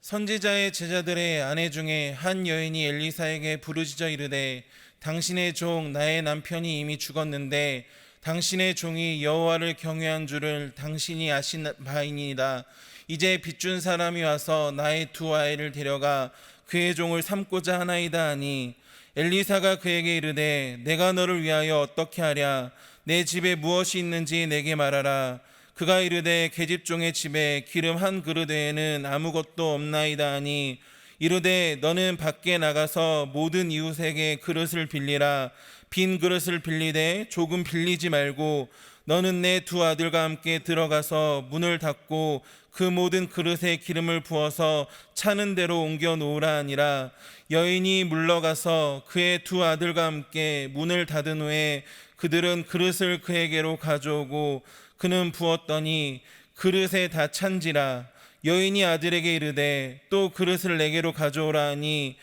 선지자의 제자들의 아내 중에 한 여인이 엘리사에게 부르짖어 이르되 당신의 종 나의 남편이 이미 죽었는데 당신의 종이 여호와를 경외한 줄을 당신이 아신 바이니이다. 이제 빚준 사람이 와서 나의 두 아이를 데려가 그의 종을 삼고자 하나이다 하니 엘리사가 그에게 이르되 내가 너를 위하여 어떻게 하랴. 내 집에 무엇이 있는지 내게 말하라. 그가 이르되 계집종의 집에 기름 한 그릇 외에는 아무것도 없나이다 하니 이르되 너는 밖에 나가서 모든 이웃에게 그릇을 빌리라. 빈 그릇을 빌리되 조금 빌리지 말고 너는 내 두 아들과 함께 들어가서 문을 닫고 그 모든 그릇에 기름을 부어서 차는 대로 옮겨 놓으라 하니라. 여인이 물러가서 그의 두 아들과 함께 문을 닫은 후에 그들은 그릇을 그에게로 가져오고 그는 부었더니 그릇에 다 찬지라. 여인이 아들에게 이르되 또 그릇을 내게로 가져오라 하니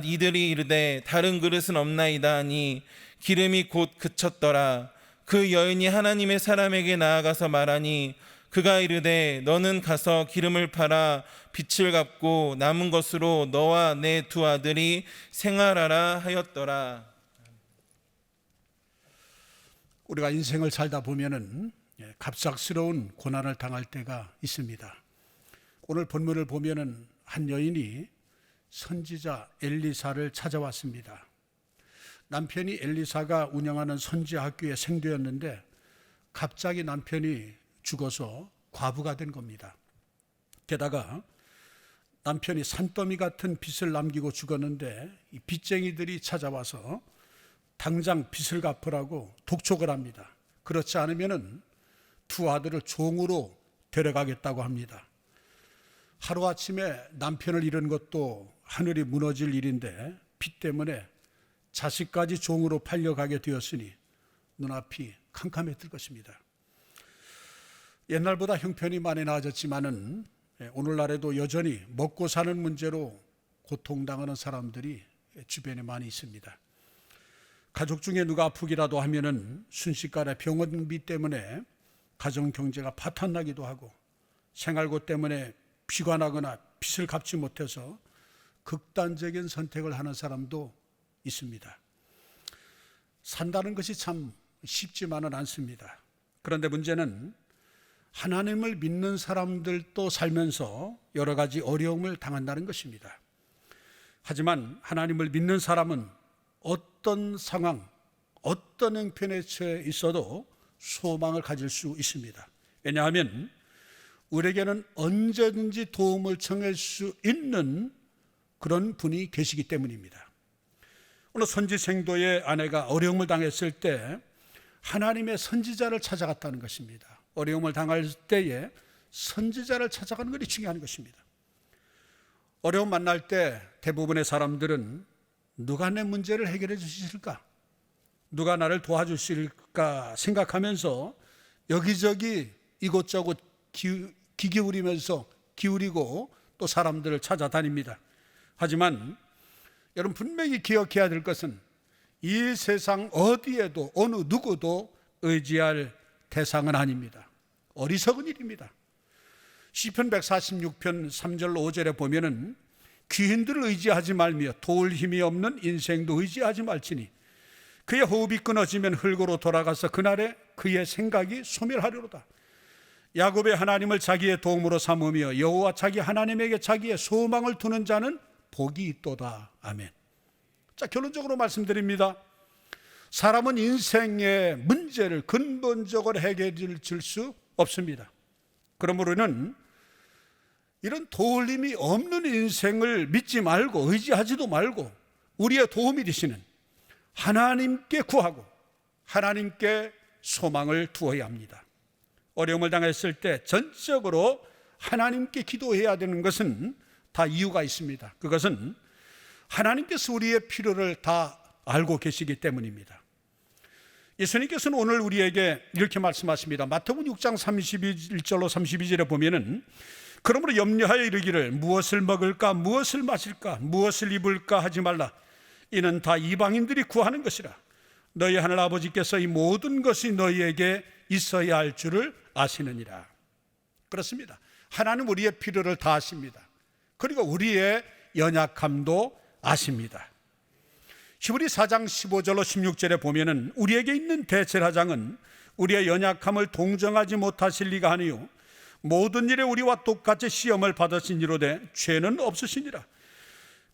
이들이 이르되 다른 그릇은 없나이다 하니 기름이 곧 그쳤더라. 그 여인이 하나님의 사람에게 나아가서 말하니 그가 이르되 너는 가서 기름을 팔아 빚을 갚고 남은 것으로 너와 내 두 아들이 생활하라 하였더라. 우리가 인생을 살다 보면은 갑작스러운 고난을 당할 때가 있습니다. 오늘 본문을 보면은 한 여인이 선지자 엘리사를 찾아왔습니다. 남편이 엘리사가 운영하는 선지학교의 생도였는데 갑자기 남편이 죽어서 과부가 된 겁니다. 게다가 남편이 산더미 같은 빚을 남기고 죽었는데 이 빚쟁이들이 찾아와서 당장 빚을 갚으라고 독촉을 합니다. 그렇지 않으면은 두 아들을 종으로 데려가겠다고 합니다. 하루아침에 남편을 잃은 것도 하늘이 무너질 일인데 빚 때문에 자식까지 종으로 팔려가게 되었으니 눈앞이 캄캄했을 것입니다. 옛날보다 형편이 많이 나아졌지만은 오늘날에도 여전히 먹고 사는 문제로 고통당하는 사람들이 주변에 많이 있습니다. 가족 중에 누가 아프기라도 하면은 순식간에 병원비 때문에 가정 경제가 파탄나기도 하고 생활고 때문에 비가 나거나 빚을 갚지 못해서 극단적인 선택을 하는 사람도 있습니다. 산다는 것이 참 쉽지만은 않습니다. 그런데 문제는 하나님을 믿는 사람들도 살면서 여러 가지 어려움을 당한다는 것입니다. 하지만 하나님을 믿는 사람은 어떤 상황, 어떤 형편에 처해 있어도 소망을 가질 수 있습니다. 왜냐하면 우리에게는 언제든지 도움을 청할 수 있는 그런 분이 계시기 때문입니다. 오늘 선지생도의 아내가 어려움을 당했을 때 하나님의 선지자를 찾아갔다는 것입니다. 어려움을 당할 때에 선지자를 찾아가는 것이 중요한 것입니다. 어려움 만날 때 대부분의 사람들은 누가 내 문제를 해결해 주실까? 누가 나를 도와주실까 생각하면서 여기저기 이곳저곳 귀 기울이고 또 사람들을 찾아다닙니다. 하지만 여러분 분명히 기억해야 될 것은 이 세상 어디에도 어느 누구도 의지할 대상은 아닙니다. 어리석은 일입니다. 시편 146편 3절 5절에 보면은 귀인들을 의지하지 말며 도울 힘이 없는 인생도 의지하지 말지니 그의 호흡이 끊어지면 흙으로 돌아가서 그날에 그의 생각이 소멸하리로다. 야곱의 하나님을 자기의 도움으로 삼으며 여호와 자기 하나님에게 자기의 소망을 두는 자는 복이 있도다. 아멘. 자, 결론적으로 말씀드립니다. 사람은 인생의 문제를 근본적으로 해결해 줄 수 없습니다. 그러므로는 이런 도울 힘이 없는 인생을 믿지 말고 의지하지도 말고 우리의 도움이 되시는 하나님께 구하고 하나님께 소망을 두어야 합니다. 어려움을 당했을 때 전적으로 하나님께 기도해야 되는 것은 다 이유가 있습니다. 그것은 하나님께서 우리의 필요를 다 알고 계시기 때문입니다. 예수님께서는 오늘 우리에게 이렇게 말씀하십니다. 마태복음 6장 31절로 32절에 보면은 그러므로 염려하여 이르기를 무엇을 먹을까 무엇을 마실까 무엇을 입을까 하지 말라. 이는 다 이방인들이 구하는 것이라. 너희 하늘 아버지께서 이 모든 것이 너희에게 있어야 할 줄을 아시느니라. 그렇습니다. 하나님 우리의 필요를 다 아십니다. 그리고 우리의 연약함도 아십니다. 히브리 4장 15절로 16절에 보면은 우리에게 있는 대제사장은 우리의 연약함을 동정하지 못하실 리가 하니요 모든 일에 우리와 똑같이 시험을 받으시니로되 죄는 없으시니라.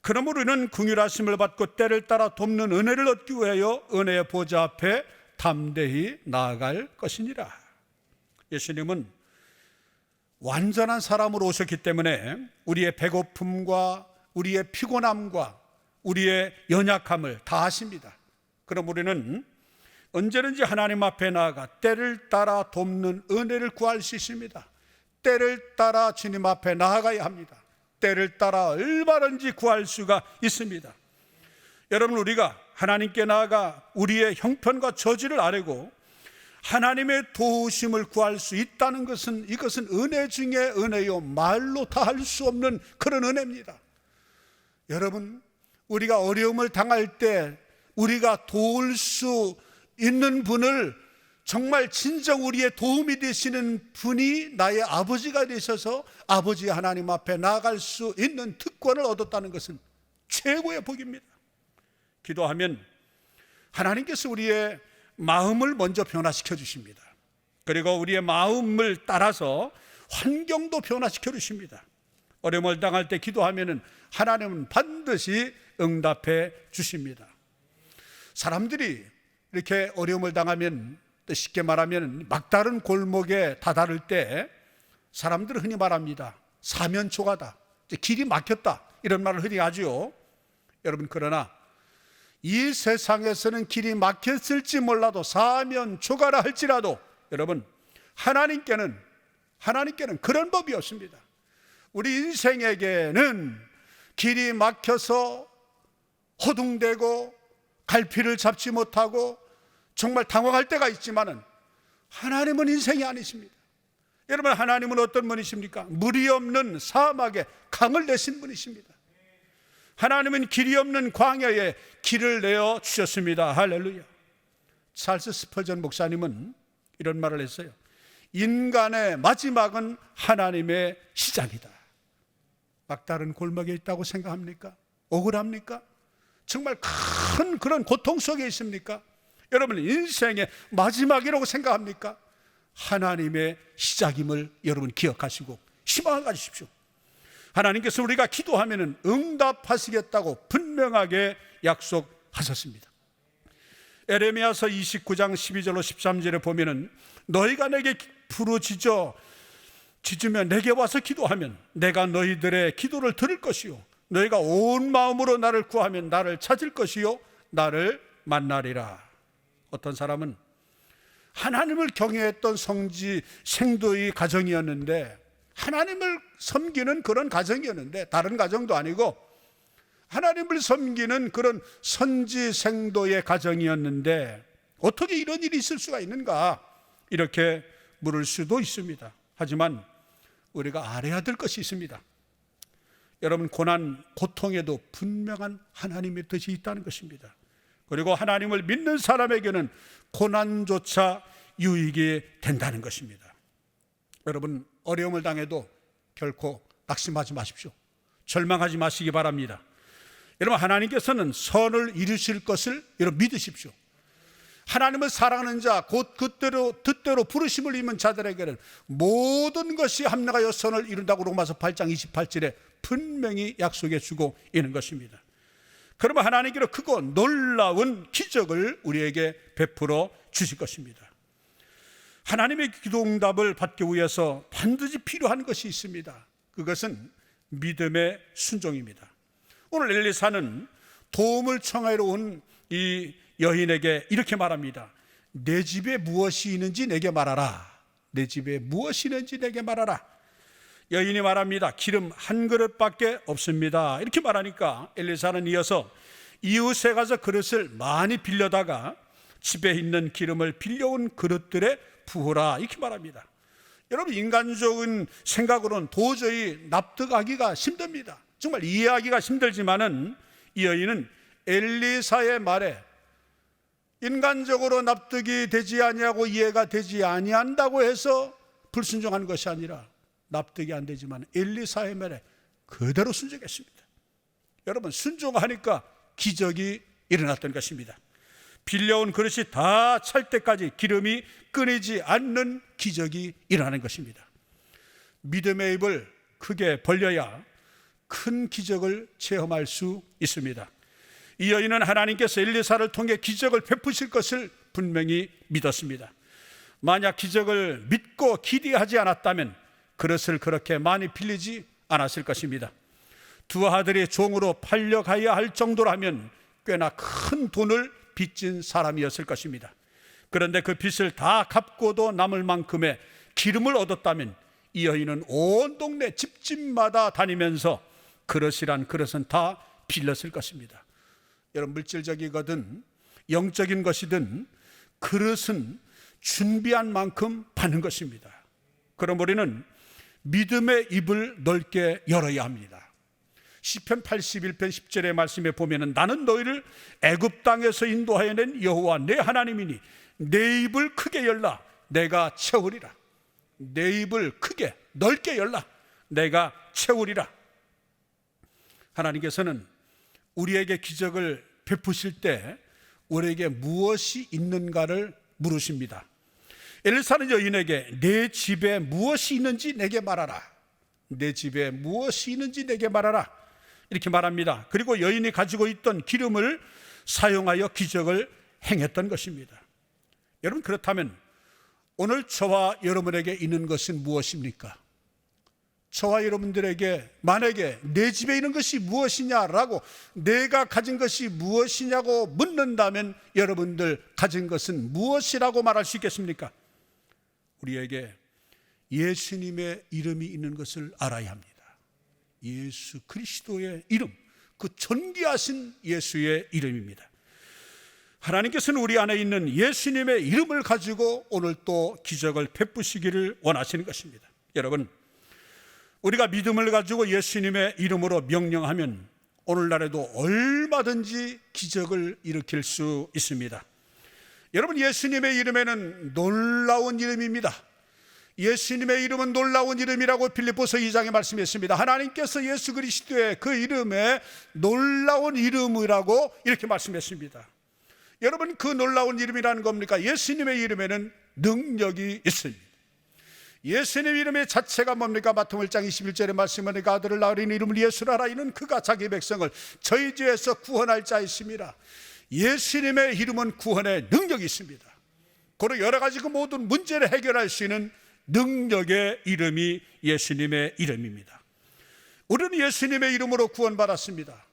그러므로 우리는 긍휼하심을 받고 때를 따라 돕는 은혜를 얻기 위하여 은혜의 보좌 앞에 담대히 나아갈 것이니라. 예수님은 완전한 사람으로 오셨기 때문에 우리의 배고픔과 우리의 피곤함과 우리의 연약함을 다 아십니다. 그럼 우리는 언제든지 하나님 앞에 나아가 때를 따라 돕는 은혜를 구할 수 있습니다. 때를 따라 주님 앞에 나아가야 합니다. 때를 따라 얼마든지 구할 수가 있습니다. 여러분, 우리가 하나님께 나아가 우리의 형편과 저주를 아뢰고 하나님의 도우심을 구할 수 있다는 것은 이것은 은혜 중에 은혜요 말로 다 할 수 없는 그런 은혜입니다. 여러분, 우리가 어려움을 당할 때 우리가 도울 수 있는 분을 정말 진정 우리의 도움이 되시는 분이 나의 아버지가 되셔서 아버지 하나님 앞에 나아갈 수 있는 특권을 얻었다는 것은 최고의 복입니다. 기도하면 하나님께서 우리의 마음을 먼저 변화시켜 주십니다. 그리고 우리의 마음을 따라서 환경도 변화시켜 주십니다. 어려움을 당할 때 기도하면 하나님은 반드시 응답해 주십니다. 사람들이 이렇게 어려움을 당하면, 쉽게 말하면 막다른 골목에 다다를 때 사람들은 흔히 말합니다. 사면초가다, 길이 막혔다, 이런 말을 흔히 하죠. 여러분, 그러나 이 세상에서는 길이 막혔을지 몰라도 사면초가라 할지라도 여러분, 하나님께는 그런 법이 없습니다. 우리 인생에게는 길이 막혀서 허둥대고 갈피를 잡지 못하고 정말 당황할 때가 있지만은 하나님은 인생이 아니십니다. 여러분, 하나님은 어떤 분이십니까? 물이 없는 사막에 강을 내신 분이십니다. 하나님은 길이 없는 광야에 길을 내어 주셨습니다. 할렐루야. 찰스 스퍼전 목사님은 이런 말을 했어요. 인간의 마지막은 하나님의 시작이다. 막다른 골목에 있다고 생각합니까? 억울합니까? 정말 큰 그런 고통 속에 있습니까? 여러분, 인생의 마지막이라고 생각합니까? 하나님의 시작임을 여러분 기억하시고 희망을 가지십시오. 하나님께서 우리가 기도하면 응답하시겠다고 분명하게 약속하셨습니다. 에레미야서 29장 12절로 13절에 보면은 너희가 내게 부르짖으며 내게 와서 기도하면 내가 너희들의 기도를 들을 것이요 너희가 온 마음으로 나를 구하면 나를 찾을 것이요 나를 만나리라. 어떤 사람은 하나님을 경외했던 성지 생도의 가정이었는데, 하나님을 섬기는 그런 가정이었는데, 다른 가정도 아니고 하나님을 섬기는 그런 선지 생도의 가정이었는데 어떻게 이런 일이 있을 수가 있는가, 이렇게 물을 수도 있습니다. 하지만 우리가 알아야 될 것이 있습니다. 여러분, 고난, 고통에도 분명한 하나님의 뜻이 있다는 것입니다. 그리고 하나님을 믿는 사람에게는 고난조차 유익이 된다는 것입니다. 여러분, 어려움을 당해도 결코 낙심하지 마십시오. 절망하지 마시기 바랍니다. 여러분, 하나님께서는 선을 이루실 것을 여러분 믿으십시오. 하나님을 사랑하는 자, 곧 뜻대로 부르심을 입은 자들에게는 모든 것이 합력하여 선을 이룬다고 로마서 8장 28절에 분명히 약속해 주고 있는 것입니다. 그러면 하나님께로 크고 놀라운 기적을 우리에게 베풀어 주실 것입니다. 하나님의 기도응답을 받기 위해서 반드시 필요한 것이 있습니다. 그것은 믿음의 순종입니다. 오늘 엘리사는 도움을 청하러 온 이 여인에게 이렇게 말합니다. 내 집에 무엇이 있는지 내게 말하라. 내 집에 무엇이 있는지 내게 말하라. 여인이 말합니다. 기름 한 그릇밖에 없습니다. 이렇게 말하니까 엘리사는 이어서 이웃에 가서 그릇을 많이 빌려다가 집에 있는 기름을 빌려온 그릇들에 부으라, 이렇게 말합니다. 여러분, 인간적인 생각으로는 도저히 납득하기가 힘듭니다. 정말 이해하기가 힘들지만은 이 여인은 엘리사의 말에 인간적으로 납득이 되지 아니하고 이해가 되지 아니한다고 해서 불순종한 것이 아니라 납득이 안 되지만 엘리사의 말에 그대로 순종했습니다. 여러분, 순종하니까 기적이 일어났던 것입니다. 빌려온 그릇이 다 찰 때까지 기름이 끊이지 않는 기적이 일어나는 것입니다. 믿음의 입을 크게 벌려야 큰 기적을 체험할 수 있습니다. 이 여인은 하나님께서 엘리사를 통해 기적을 베푸실 것을 분명히 믿었습니다. 만약 기적을 믿고 기대하지 않았다면 그릇을 그렇게 많이 빌리지 않았을 것입니다. 두 아들이 종으로 팔려가야 할 정도라면 꽤나 큰 돈을 빚진 사람이었을 것입니다. 그런데 그 빚을 다 갚고도 남을 만큼의 기름을 얻었다면 이 여인은 온 동네 집집마다 다니면서 그릇이란 그릇은 다 빌렸을 것입니다. 여러분, 물질적이거든 영적인 것이든 그릇은 준비한 만큼 받는 것입니다. 그럼 우리는 믿음의 입을 넓게 열어야 합니다. 시편 81편 10절의 말씀에 보면은 나는 너희를 애굽 땅에서 인도하여 낸 여호와 내 하나님이니 내 입을 크게 열라 내가 채우리라. 내 입을 크게 넓게 열라 내가 채우리라. 하나님께서는 우리에게 기적을 베푸실 때 우리에게 무엇이 있는가를 물으십니다. 엘리사는 여인에게 내 집에 무엇이 있는지 내게 말하라. 내 집에 무엇이 있는지 내게 말하라 이렇게 말합니다. 그리고 여인이 가지고 있던 기름을 사용하여 기적을 행했던 것입니다. 여러분, 그렇다면 오늘 저와 여러분에게 있는 것은 무엇입니까? 저와 여러분들에게 만약에 내 집에 있는 것이 무엇이냐라고 내가 가진 것이 무엇이냐고 묻는다면 여러분들 가진 것은 무엇이라고 말할 수 있겠습니까? 우리에게 예수님의 이름이 있는 것을 알아야 합니다. 예수 그리스도의 이름, 그 존귀하신 예수의 이름입니다. 하나님께서는 우리 안에 있는 예수님의 이름을 가지고 오늘 또 기적을 베푸시기를 원하시는 것입니다. 여러분, 우리가 믿음을 가지고 예수님의 이름으로 명령하면 오늘날에도 얼마든지 기적을 일으킬 수 있습니다. 여러분, 예수님의 이름에는 놀라운 이름입니다. 예수님의 이름은 놀라운 이름이라고 빌립보서 2장에 말씀했습니다. 하나님께서 예수 그리스도의 그 이름에 놀라운 이름이라고 이렇게 말씀했습니다. 여러분, 그 놀라운 이름이라는 겁니까? 예수님의 이름에는 능력이 있습니다. 예수님의 이름의 자체가 뭡니까? 마태복음 1장 21절에 말씀하니까 아들을 낳으리니 이름을 예수라 하라. 이는 그가 자기 백성을 저희 죄에서 구원할 자이십니다. 예수님의 이름은 구원의 능력이 있습니다. 그리고 여러 가지 그 모든 문제를 해결할 수 있는 능력의 이름이 예수님의 이름입니다. 우리는 예수님의 이름으로 구원받았습니다.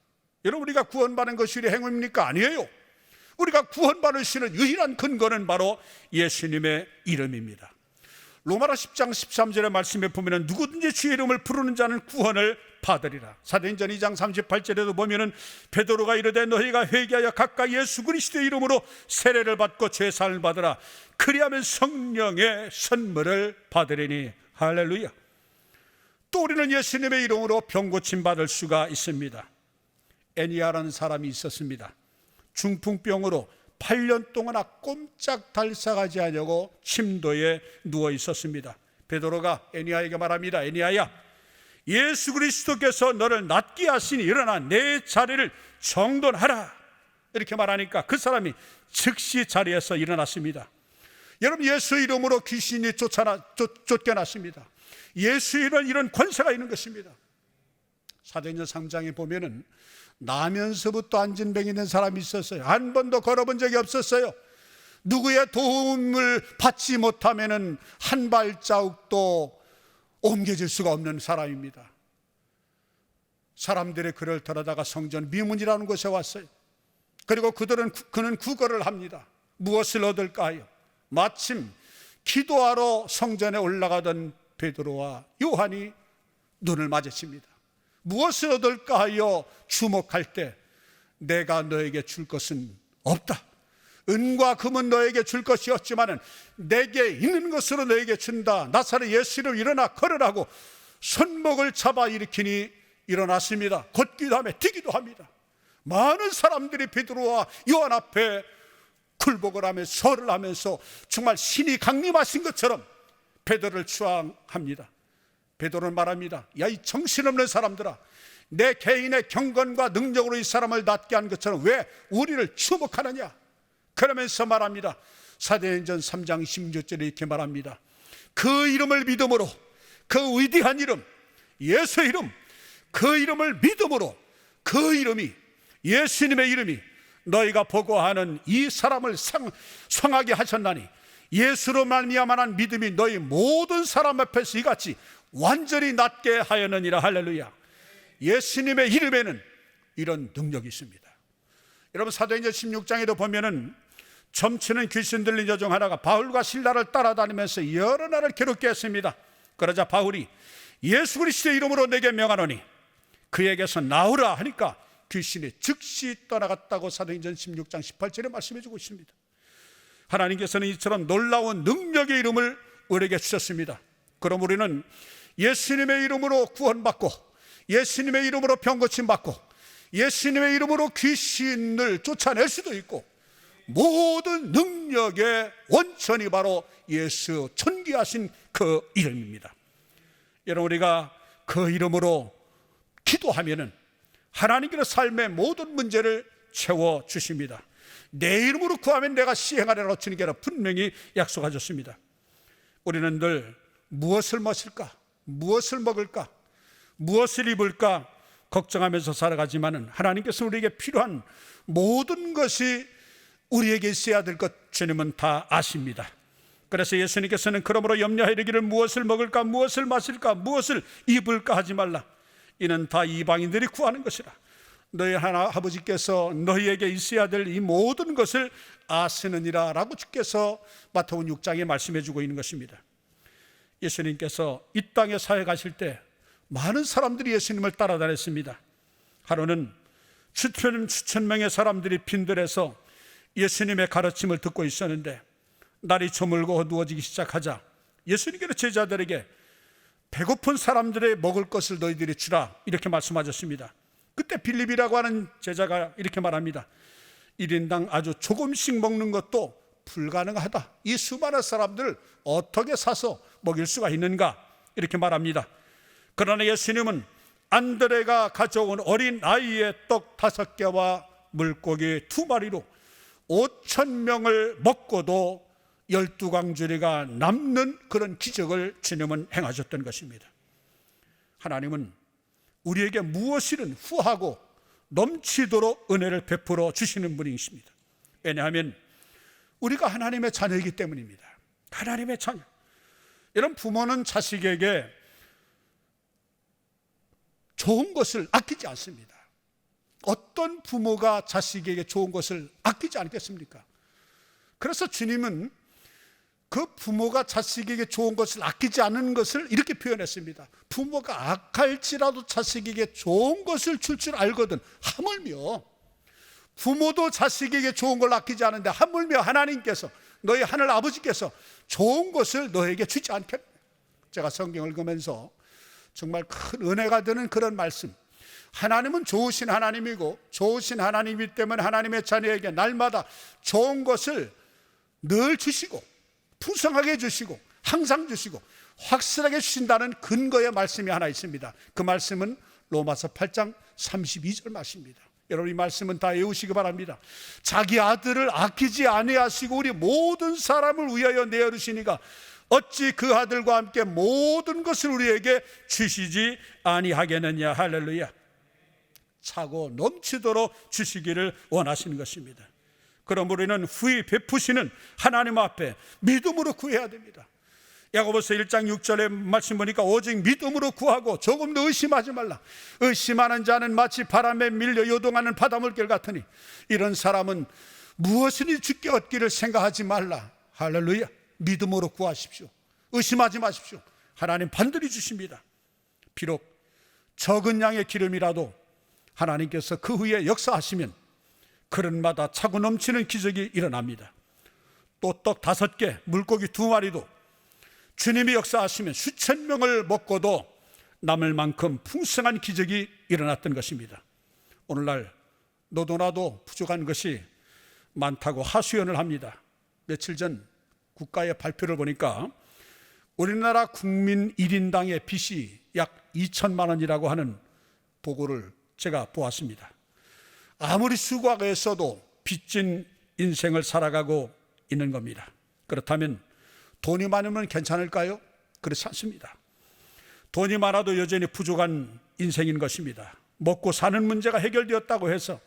여러분, 우리가 구원받은 것이 우리 행운입니까? 아니에요. 우리가 구원받을 수 있는 유일한 근거는 바로 예수님의 이름입니다. 로마서 10장 13절의 말씀에 보면 누구든지 주의 이름을 부르는 자는 구원을 받으리라. 사도행전 2장 38절에도 보면 베드로가 이르되 너희가 회개하여 각각 예수 그리스도의 이름으로 세례를 받고 죄사함을 받으라. 그리하면 성령의 선물을 받으리니. 할렐루야. 또 우리는 예수님의 이름으로 병 고침 받을 수가 있습니다. 애니아라는 사람이 있었습니다. 중풍병으로 8년 동안 꼼짝 달싹하지 않으려고 침도에 누워 있었습니다. 베드로가 애니아에게 말합니다. 애니아야, 예수 그리스도께서 너를 낫게 하시니 일어나 내 자리를 정돈하라. 이렇게 말하니까 그 사람이 즉시 자리에서 일어났습니다. 여러분, 예수 이름으로 귀신이 쫓겨났습니다. 예수 이름은 이런 권세가 있는 것입니다. 사도행전 3장에 보면은 나면서부터 안진병이 있는 사람이 있었어요. 한 번도 걸어본 적이 없었어요. 누구의 도움을 받지 못하면은 한 발자국도 옮겨질 수가 없는 사람입니다. 사람들의 글을 들어다가 성전 미문이라는 곳에 왔어요. 그리고 그는 구걸을 합니다. 무엇을 얻을까요? 마침 기도하러 성전에 올라가던 베드로와 요한이 눈을 마주칩니다. 무엇을 얻을까 하여 주목할 때 내가 너에게 줄 것은 없다. 은과 금은 너에게 줄 것이 없지만 내게 있는 것으로 너에게 준다. 나사렛 예수로 일어나 걸으라고 손목을 잡아 일으키니 일어났습니다. 걷기도 하며 뛰기도 합니다. 많은 사람들이 베드로와 요한 앞에 굴복을 하며 절을 하면서 정말 신이 강림하신 것처럼 베드로를 추앙합니다. 베드로는 말합니다. 야, 이 정신없는 사람들아, 내 개인의 경건과 능력으로 이 사람을 낫게 한 것처럼 왜 우리를 추복하느냐. 그러면서 말합니다. 사도행전 3장 16절에 이렇게 말합니다. 그 이름을 믿음으로, 그 위대한 이름, 예수의 이름, 그 이름을 믿음으로, 그 이름이, 예수님의 이름이 너희가 보고하는 이 사람을 성하게 하셨나니 예수로 말미암아 믿음이 너희 모든 사람 앞에서 이같이 완전히 낫게 하였느니라. 할렐루야. 예수님의 이름에는 이런 능력이 있습니다. 여러분, 사도행전 16장에도 보면은 점치는 귀신 들린 자 중 하나가 바울과 실라를 따라다니면서 여러 날을 괴롭게 했습니다. 그러자 바울이 예수 그리스도의 이름으로 내게 명하노니 그에게서 나오라 하니까 귀신이 즉시 떠나갔다고 사도행전 16장 18절에 말씀해 주고 있습니다. 하나님께서는 이처럼 놀라운 능력의 이름을 우리에게 주셨습니다. 그럼 우리는 예수님의 이름으로 구원받고, 예수님의 이름으로 병고침받고, 예수님의 이름으로 귀신을 쫓아낼 수도 있고, 모든 능력의 원천이 바로 예수 존귀하신 그 이름입니다. 여러분, 우리가 그 이름으로 기도하면은 하나님께서 삶의 모든 문제를 채워주십니다. 내 이름으로 구하면 내가 시행하리라고 주님께서 분명히 약속하셨습니다. 우리는 늘 무엇을 마실까, 무엇을 먹을까, 무엇을 입을까 걱정하면서 살아가지만은 하나님께서 우리에게 필요한 모든 것이 우리에게 있어야 될 것 주님은 다 아십니다. 그래서 예수님께서는 그러므로 염려하여 이르기를 무엇을 먹을까, 무엇을 마실까, 무엇을 입을까 하지 말라. 이는 다 이방인들이 구하는 것이라. 너희 아버지께서 너희에게 있어야 될 이 모든 것을 아시느니라 라고 주께서 마태복음 6장에 말씀해 주고 있는 것입니다. 예수님께서 이 땅에 사역하실 때 많은 사람들이 예수님을 따라다녔습니다. 하루는 수천 명의 사람들이 빈들에서 예수님의 가르침을 듣고 있었는데 날이 저물고 어두워지기 시작하자 예수님께서 제자들에게 배고픈 사람들의 먹을 것을 너희들이 주라 이렇게 말씀하셨습니다. 그때 빌립이라고 하는 제자가 이렇게 말합니다. 1인당 아주 조금씩 먹는 것도 불가능하다. 이 수많은 사람들을 어떻게 사서 먹일 수가 있는가 이렇게 말합니다. 그러나 예수님은 안드레가 가져온 어린 아이의 떡 5개와 물고기 2마리로 5,000명을 먹고도 12광주리가 남는 그런 기적을 주님은 행하셨던 것입니다. 하나님은 우리에게 무엇이든 후하고 넘치도록 은혜를 베풀어 주시는 분이십니다. 왜냐하면 우리가 하나님의 자녀이기 때문입니다. 하나님의 자녀. 이런 부모는 자식에게 좋은 것을 아끼지 않습니다. 어떤 부모가 자식에게 좋은 것을 아끼지 않겠습니까? 그래서 주님은 그 부모가 자식에게 좋은 것을 아끼지 않는 것을 이렇게 표현했습니다. 부모가 악할지라도 자식에게 좋은 것을 줄 줄 알거든. 하물며 부모도 자식에게 좋은 걸 아끼지 않은데 하물며 하나님께서, 너희 하늘 아버지께서 좋은 것을 너에게 주지 않겠냐. 제가 성경을 읽으면서 정말 큰 은혜가 되는 그런 말씀. 하나님은 좋으신 하나님이고 좋으신 하나님이기 때문에 하나님의 자녀에게 날마다 좋은 것을 늘 주시고 풍성하게 주시고 항상 주시고 확실하게 주신다는 근거의 말씀이 하나 있습니다. 그 말씀은 로마서 8장 32절 말씀입니다. 여러분, 이 말씀은 다 외우시기 바랍니다. 자기 아들을 아끼지 아니하시고 우리 모든 사람을 위하여 내어주시니까 어찌 그 아들과 함께 모든 것을 우리에게 주시지 아니하겠느냐. 할렐루야. 차고 넘치도록 주시기를 원하시는 것입니다. 그럼 우리는 후히 베푸시는 하나님 앞에 믿음으로 구해야 됩니다. 야고보서 1장 6절에 말씀 보니까 오직 믿음으로 구하고 조금도 의심하지 말라. 의심하는 자는 마치 바람에 밀려 요동하는 바닷물결 같으니 이런 사람은 무엇이니 주께 얻기를 생각하지 말라. 할렐루야. 믿음으로 구하십시오. 의심하지 마십시오. 하나님 반드시 주십니다. 비록 적은 양의 기름이라도 하나님께서 그 후에 역사하시면 그릇마다 차고 넘치는 기적이 일어납니다. 또 떡 5개, 물고기 2마리도 주님이 역사하시면 수천 명을 먹고도 남을 만큼 풍성한 기적이 일어났던 것입니다. 오늘날 너도나도 부족한 것이 많다고 하소연을 합니다. 며칠 전 국가의 발표를 보니까 우리나라 국민 1인당의 빚이 약 2천만 원이라고 하는 보고를 제가 보았습니다. 아무리 수고하고 애써도 빚진 인생을 살아가고 있는 겁니다. 그렇다면 돈이 많으면 괜찮을까요? 그렇지 않습니다. 돈이 많아도 여전히 부족한 인생인 것입니다. 먹고 사는 문제가 해결되었다고 해서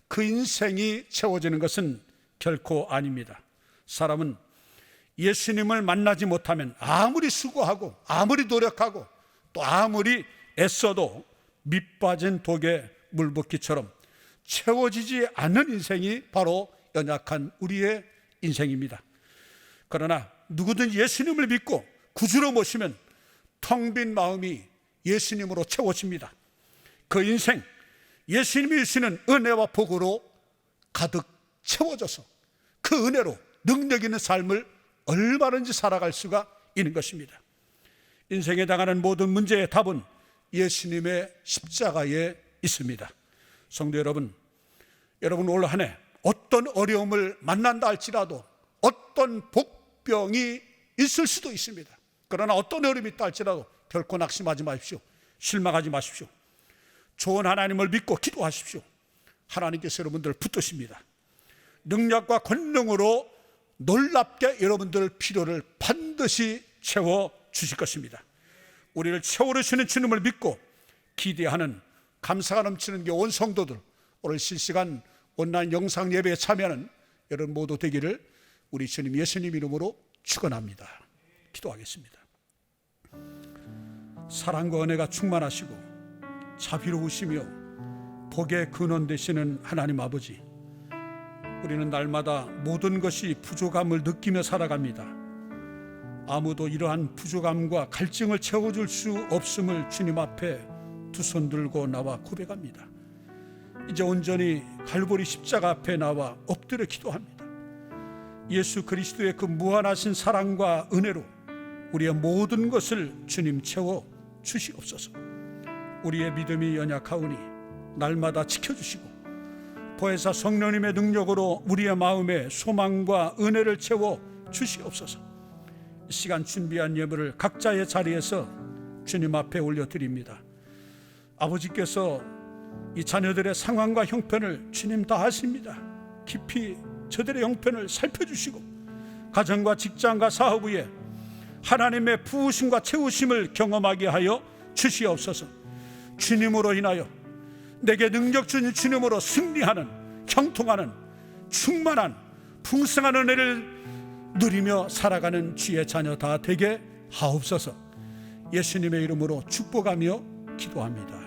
그 인생이 채워지는 것은 결코 아닙니다. 사람은 예수님을 만나지 못하면 아무리 수고하고 아무리 노력하고 또 아무리 애써도 밑빠진 독에 물붓기처럼 채워지지 않는 인생이 바로 연약한 우리의 인생입니다. 그러나 누구든지 예수님을 믿고 구주로 모시면 텅 빈 마음이 예수님으로 채워집니다. 그 인생, 예수님이 주시는 은혜와 복으로 가득 채워져서 그 은혜로 능력 있는 삶을 얼마든지 살아갈 수가 있는 것입니다. 인생에 당하는 모든 문제의 답은 예수님의 십자가에 있습니다. 성도 여러분, 올 한 해 어떤 어려움을 만난다 할지라도 어떤 복병이 있을 수도 있습니다. 그러나 어떤 어려움이 있다 할지라도 결코 낙심하지 마십시오. 실망하지 마십시오. 좋은 하나님을 믿고 기도하십시오. 하나님께서 여러분들을 붙드십니다. 능력과 권능으로 놀랍게 여러분들 필요를 반드시 채워주실 것입니다. 우리를 채워주시는 주님을 믿고 기대하는 감사가 넘치는 온 성도들, 오늘 실시간 온라인 영상 예배에 참여하는 여러분 모두 되기를 우리 주님 예수님 이름으로 축원합니다. 기도하겠습니다. 사랑과 은혜가 충만하시고 자비로우시며 복의 근원 되시는 하나님 아버지, 우리는 날마다 모든 것이 부족함을 느끼며 살아갑니다. 아무도 이러한 부족함과 갈증을 채워줄 수 없음을 주님 앞에 두 손 들고 나와 고백합니다. 이제 온전히 갈보리 십자가 앞에 나와 엎드려 기도합니다. 예수 그리스도의 그 무한하신 사랑과 은혜로 우리의 모든 것을 주님 채워 주시옵소서. 우리의 믿음이 연약하오니 날마다 지켜주시고 보혜사 성령님의 능력으로 우리의 마음에 소망과 은혜를 채워 주시옵소서. 이 시간 준비한 예물을 각자의 자리에서 주님 앞에 올려드립니다. 아버지께서 이 자녀들의 상황과 형편을 주님 다 아십니다. 깊이 저들의 형편을 살펴주시고 가정과 직장과 사업에 하나님의 부으심과 채우심을 경험하게 하여 주시옵소서. 주님으로 인하여 내게 능력 주는 주님으로 승리하는 형통하는 충만한 풍성한 은혜를 누리며 살아가는 주의 자녀 다 되게 하옵소서. 예수님의 이름으로 축복하며 기도합니다.